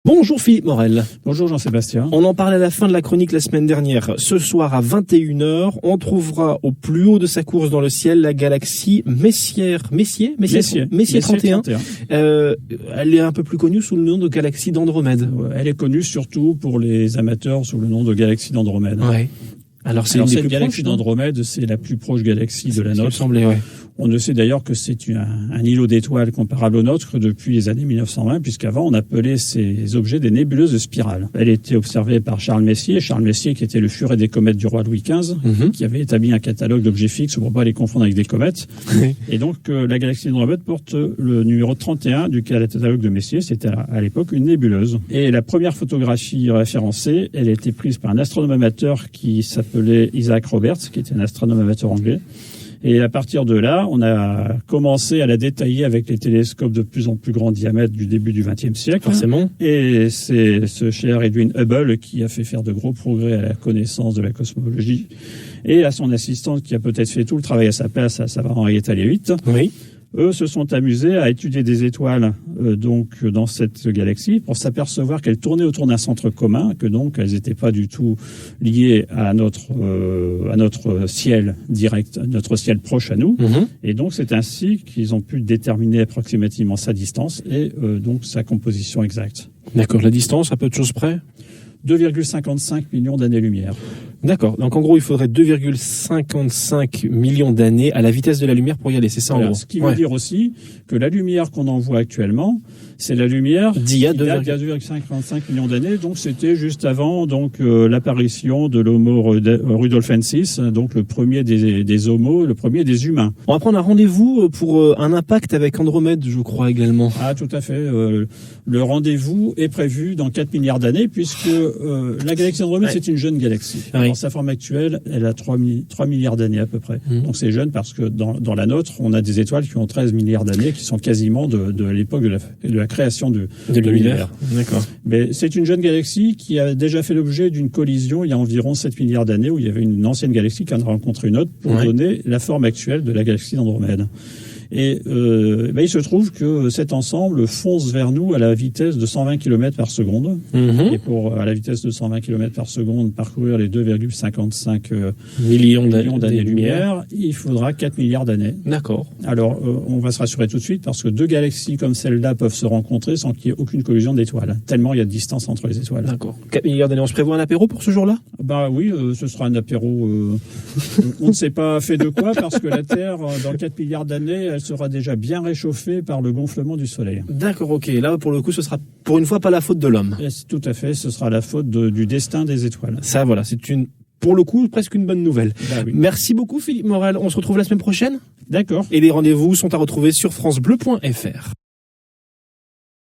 Bonjour Philippe Morel. Bonjour Jean-Sébastien. On en parlait à la fin de la chronique la semaine dernière. Ce soir à 21h, on trouvera au plus haut de sa course dans le ciel la galaxie Messier 31. Elle est un peu plus connue sous le nom de galaxie d'Andromède. Elle est connue surtout pour les amateurs sous le nom de galaxie d'Andromède. Ouais. Alors cette galaxie d'Andromède, c'est la plus proche galaxie de la nôtre. Ouais. On ne sait d'ailleurs que c'est un îlot d'étoiles comparable au nôtre depuis les années 1920, puisqu'avant on appelait ces objets des nébuleuses de spirale. Elle était observée par Charles Messier qui était le furet des comètes du roi Louis XV, qui avait établi un catalogue d'objets fixes pour ne pas les confondre avec des comètes. Et donc la galaxie d'Andromède porte le numéro 31 du catalogue de Messier. C'était à l'époque une nébuleuse. Et la première photographie référencée, elle a été prise par un astronome amateur qui s'appelait Isaac Roberts, qui était un astronome amateur anglais. Et à partir de là, on a commencé à la détailler avec les télescopes de plus en plus grand diamètre du début du XXe siècle. Forcément. Et c'est ce cher Edwin Hubble qui a fait faire de gros progrès à la connaissance de la cosmologie et à son assistante qui a peut-être fait tout le travail à sa place, à savoir Henrietta Leavitt. Oui. Eux se sont amusés à étudier des étoiles donc dans cette galaxie pour s'apercevoir qu'elles tournaient autour d'un centre commun, que donc elles n'étaient pas du tout liées à notre ciel direct, notre ciel proche à nous. Et donc c'est ainsi qu'ils ont pu déterminer approximativement sa distance et donc sa composition exacte. D'accord, la distance à peu de choses près 2,55 millions d'années-lumière. D'accord. Donc en gros, il faudrait 2,55 millions d'années à la vitesse de la lumière pour y aller. C'est ça en gros. Ce qui veut dire aussi que la lumière qu'on envoie actuellement, c'est la lumière d'il y a 2,55 millions d'années. Donc c'était juste avant l'apparition de l'Homo rudolfensis, donc le premier des homos, le premier des humains. On va prendre un rendez-vous pour un impact avec Andromède, je crois également. Ah, tout à fait. Le rendez-vous est prévu dans 4 milliards d'années puisque la galaxie d'Andromède, c'est une jeune galaxie. Oui. Dans sa forme actuelle, elle a 3 milliards d'années à peu près. Donc c'est jeune parce que dans la nôtre, on a des étoiles qui ont 13 milliards d'années, qui sont quasiment de l'époque de la création de l'univers. D'accord. Mais c'est une jeune galaxie qui a déjà fait l'objet d'une collision il y a environ 7 milliards d'années où il y avait une ancienne galaxie qui en a rencontré une autre pour donner la forme actuelle de la galaxie d'Andromède. Et il se trouve que cet ensemble fonce vers nous à la vitesse de 120 km par seconde. Et pour, à la vitesse de 120 km par seconde, parcourir les 2,55 millions d'années-lumière, il faudra 4 milliards d'années. D'accord. Alors, on va se rassurer tout de suite parce que deux galaxies comme celle-là peuvent se rencontrer sans qu'il y ait aucune collision d'étoiles. Tellement il y a de distance entre les étoiles. D'accord. 4 milliards d'années, on se prévoit un apéro pour ce jour-là ? Bah oui, ce sera un apéro. On ne sait pas fait de quoi parce que la Terre, dans 4 milliards d'années, elle sera déjà bien réchauffée par le gonflement du Soleil. D'accord, ok. Là, pour le coup, ce sera pour une fois pas la faute de l'homme. Tout à fait, ce sera la faute du destin des étoiles. Ça, voilà, c'est pour le coup, presque une bonne nouvelle. Bah oui. Merci beaucoup, Philippe Morel. On se retrouve la semaine prochaine ? D'accord. Et les rendez-vous sont à retrouver sur francebleu.fr.